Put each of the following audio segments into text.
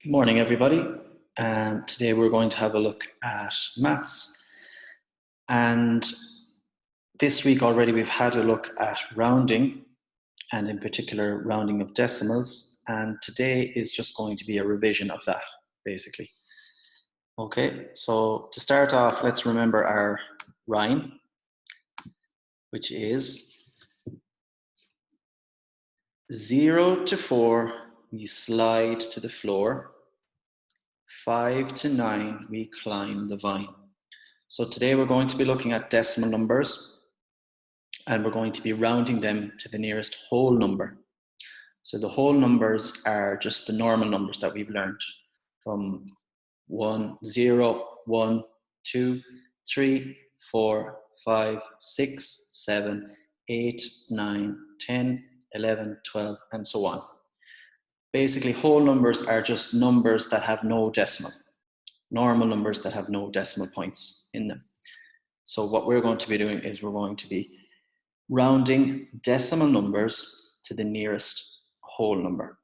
Good morning, everybody. Today we're going to have a look at maths. And this week already we've had a look at rounding, and in particular rounding of decimals. And today is just going to be a revision of that, basically. Okay, so to start off, let's remember our rhyme, which is 0 to 4, we slide to the floor. 5 to 9, we climb the vine. So today we're going to be looking at decimal numbers, and we're going to be rounding them to the nearest whole number. So the whole numbers are just the normal numbers that we've learned from 1, 0, 1, 2, 3, 4, 5, 6, 7, 8, 9, 10, 11, 12, and so on. Basically, whole numbers are just numbers that have no decimal. Normal numbers that have no decimal points in them. So what we're going to be doing is we're going to be rounding decimal numbers to the nearest whole number.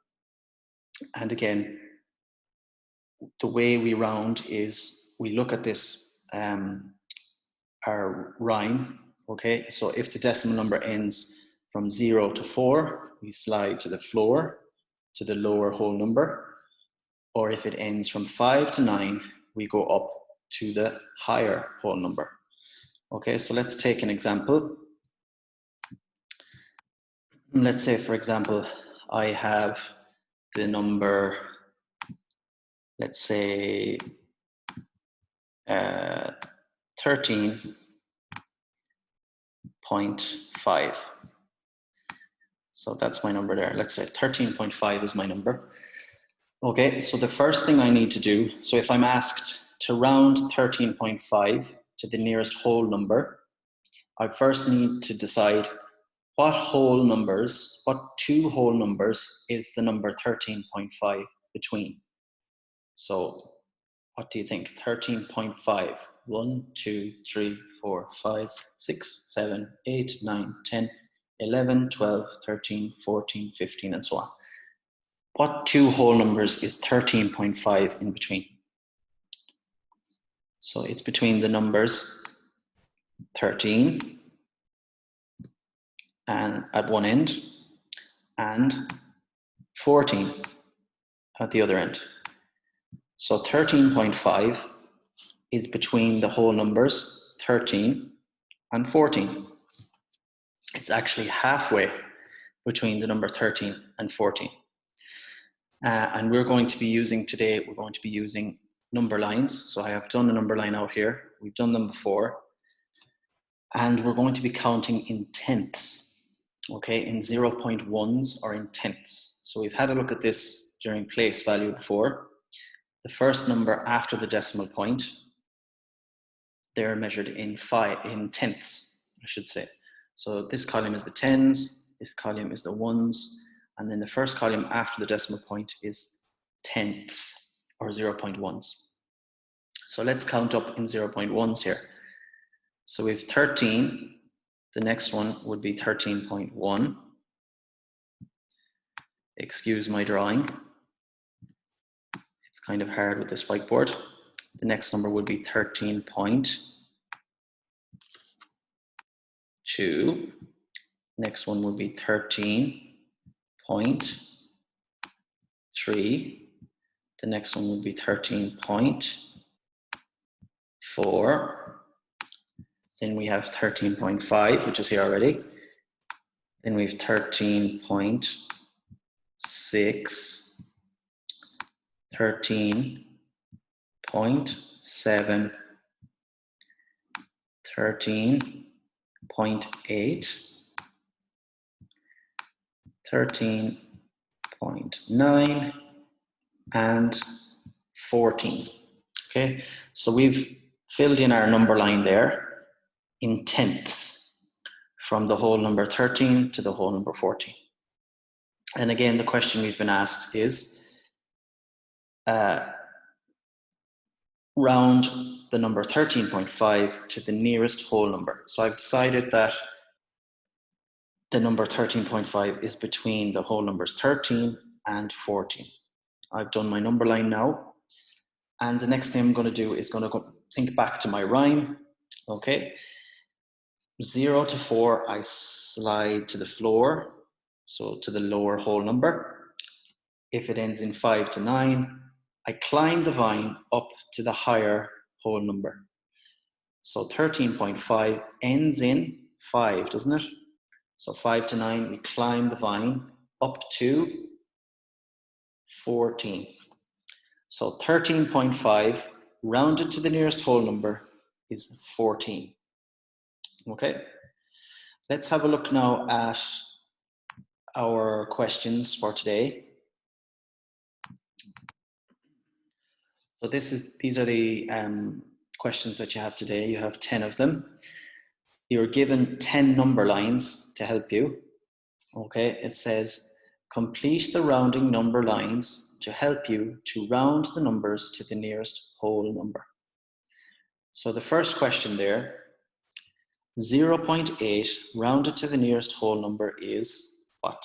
And again, the way we round is we look at this, our rhyme, okay? So if the decimal number ends from 0 to 4, we slide to the floor, to the lower whole number. Or if it ends from 5 to 9, we go up to the higher whole number. Okay, so let's take an example. Let's say, for example, I have the number, let's say, 13.5. So that's my number there. Let's say 13.5 is my number. Okay, so the first thing I need to do, so if I'm asked to round 13.5 to the nearest whole number, I first need to decide what two whole numbers is the number 13.5 between. So what do you think? 13.5, 1, 2, 3, 4, 5, 6, 7, 8, 9, 10, 11, 12, 13, 14, 15, and so on. What two whole numbers is 13.5 in between? So it's between the numbers 13 and at one end and 14 at the other end. So 13.5 is between the whole numbers 13 and 14. It's actually halfway between the number 13 and 14. And we're going to be using number lines. So I have done a number line out here. We've done them before. And we're going to be counting in tenths, okay, in 0.1s or in tenths. So we've had a look at this during place value before. The first number after the decimal point, they're measured in tenths, I should say. So this column is the tens, this column is the ones, and then the first column after the decimal point is tenths or 0.1s. So let's count up in 0.1s here. So we have 13, the next one would be 13.1. Excuse my drawing. It's kind of hard with this whiteboard. The next number would be 13.2. Next one would be 13.3. The next one would be 13.4. Then we have 13.5, which is here already. Then we have 13.6, 13.7, 13.8, 13.9, and 14. Okay, so we've filled in our number line there in tenths from the whole number 13 to the whole number 14. And again, the question we've been asked is round the number 13.5 to the nearest whole number. So I've decided that the number 13.5 is between the whole numbers 13 and 14. I've done my number line now. And the next thing I'm going to do is going to go think back to my rhyme. Okay. 0 to 4, I slide to the floor, so to the lower whole number. If it ends in 5 to 9, I climb the vine up to the higher whole number. So 13.5 ends in 5, doesn't it? So 5 to 9, we climb the vine up to 14. So 13.5 rounded to the nearest whole number is 14. Okay, let's have a look now at our questions for today. So these are the questions that you have today. You have 10 of them. You're given 10 number lines to help you. Okay, it says, complete the rounding number lines to help you to round the numbers to the nearest whole number. So the first question there, 0.8 rounded to the nearest whole number is what?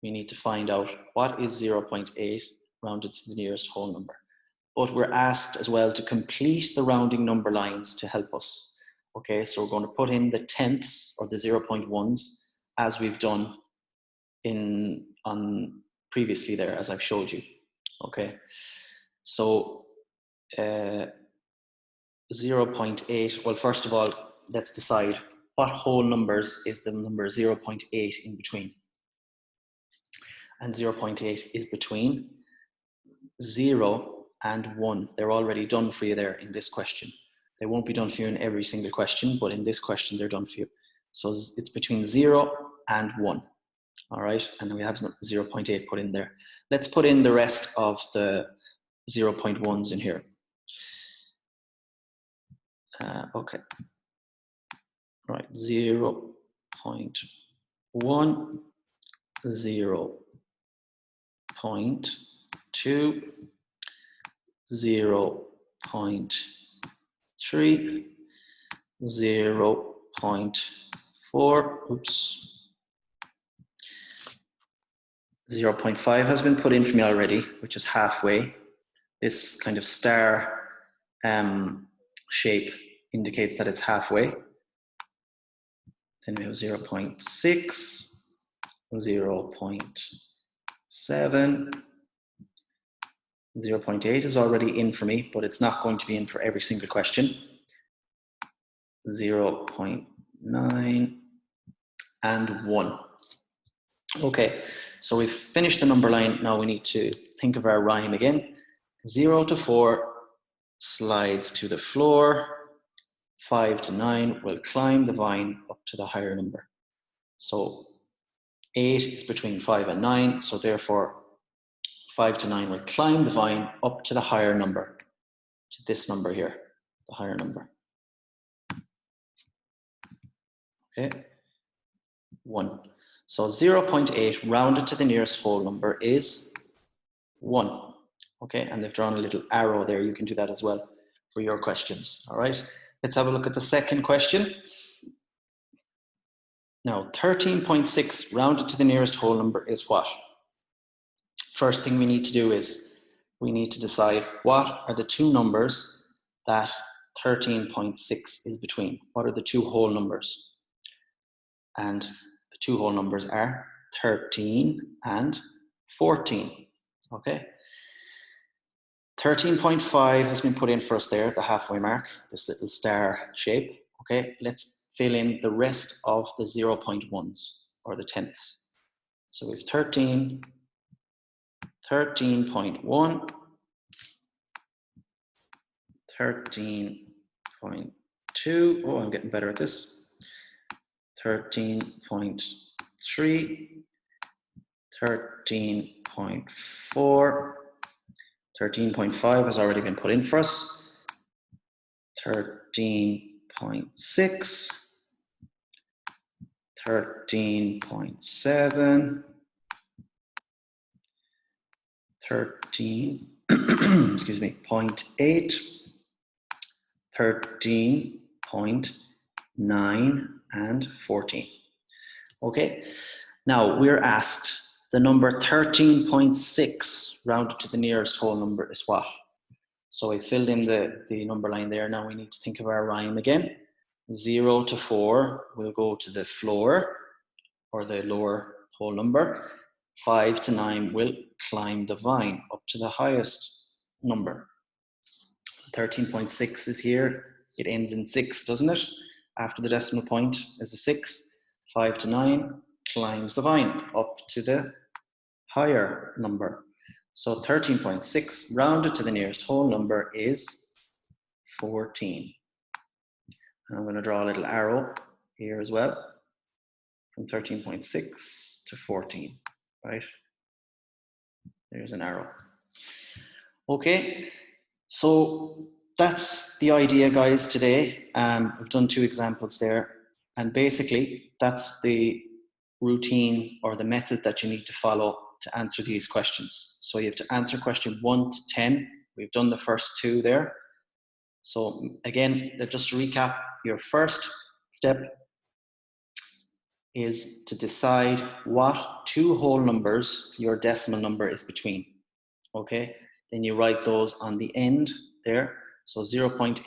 We need to find out what is 0.8 rounded to the nearest whole number. But we're asked as well to complete the rounding number lines to help us. Okay, so we're going to put in the tenths or the 0.1s as we've done on previously there, as I've showed you. Okay, so 0.8, well, first of all, let's decide what whole numbers is the number 0.8 in between. And 0.8 is between 0 and 1. They're already done for you there in this question. They won't be done for you in every single question, but in this question, they're done for you. So it's between 0 and 1. All right, and then we have 0.8 put in there. Let's put in the rest of the 0.1s in here. Okay, right, 0.1, 0.2, 0.3, 0.4, oops. 0.5 has been put in for me already, which is halfway. This kind of star shape indicates that it's halfway. Then we have 0.6, 0.7, 0.8 is already in for me, but it's not going to be in for every single question. 0.9 and 1. Okay, so we've finished the number line. Now we need to think of our rhyme again. 0 to 4 slides to the floor. 5 to 9 will climb the vine up to the higher number. So 8 is between 5 and 9, so therefore 5 to 9 will climb the vine up to the higher number, to this number here, the higher number. Okay, 1. So 0.8 rounded to the nearest whole number is 1. Okay, and they've drawn a little arrow there. You can do that as well for your questions. All right, let's have a look at the second question. Now, 13.6 rounded to the nearest whole number is what? First thing we need to do is we need to decide what are the two numbers that 13.6 is between. What are the two whole numbers? And the two whole numbers are 13 and 14. Okay. 13.5 has been put in for us there, the halfway mark, this little star shape. Okay, let's fill in the rest of the 0.1s or the tenths. So we have 13, 13.1, 13.2, oh, I'm getting better at this, 13.3, 13.4, 13.5 has already been put in for us, 13.6, 13.7, 13, excuse me, 0.8, 13.9, and 14. Okay, now we're asked the number 13.6 rounded to the nearest whole number is what? So I filled in the number line there. Now we need to think of our rhyme again. 0 to 4 will go to the floor, or the lower whole number. 5 to 9 will climb the vine up to the highest number. 13.6 is here. It ends in 6, doesn't it? After the decimal point is a 6. 5 to 9 climbs the vine up to the higher number. So 13.6 rounded to the nearest whole number is 14. And I'm going to draw a little arrow here as well, from 13.6 to 14, right? There's an arrow. Okay, so that's the idea, guys, today. I've done 2 examples there, and basically that's the routine or the method that you need to follow to answer these questions. So you have to answer question 1 to 10. We've done the first 2 there. So again, just to recap, your first step is to decide what 2 whole numbers your decimal number is between. Okay, then you write those on the end there. So 0.8,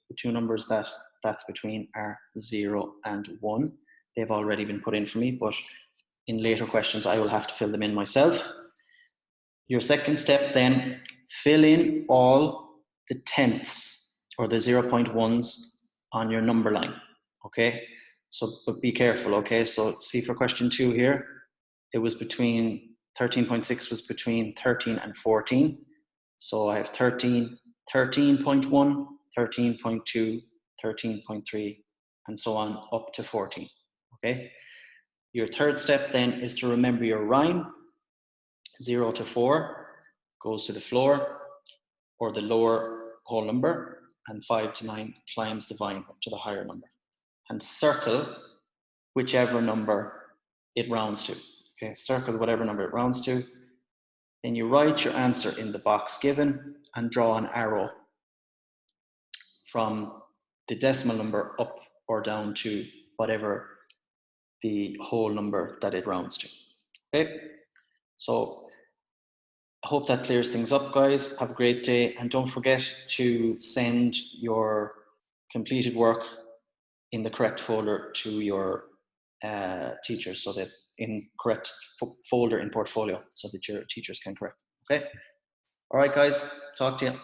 the 2 numbers that's between are 0 and 1. They've already been put in for me, but in later questions I will have to fill them in myself. Your second step then, fill in all the tenths or the 0.1s on your number line. Okay, so but be careful. Okay, so see for question 2 here, it was between 13.6 was between 13 and 14. So I have 13, 13.1, 13.2, 13.3, and so on up to 14. Okay. Your third step then is to remember your rhyme. 0 to 4 goes to the floor or the lower whole number, and 5 to 9 climbs the vine up to the higher number. And circle whichever number it rounds to. Okay, circle whatever number it rounds to. Then you write your answer in the box given and draw an arrow from the decimal number up or down to whatever the whole number that it rounds to. Okay, so I hope that clears things up, guys. Have a great day, and don't forget to send your completed work in the correct folder to your teachers, so that in correct folder in portfolio, so that your teachers can correct. Okay. All right, guys. Talk to you.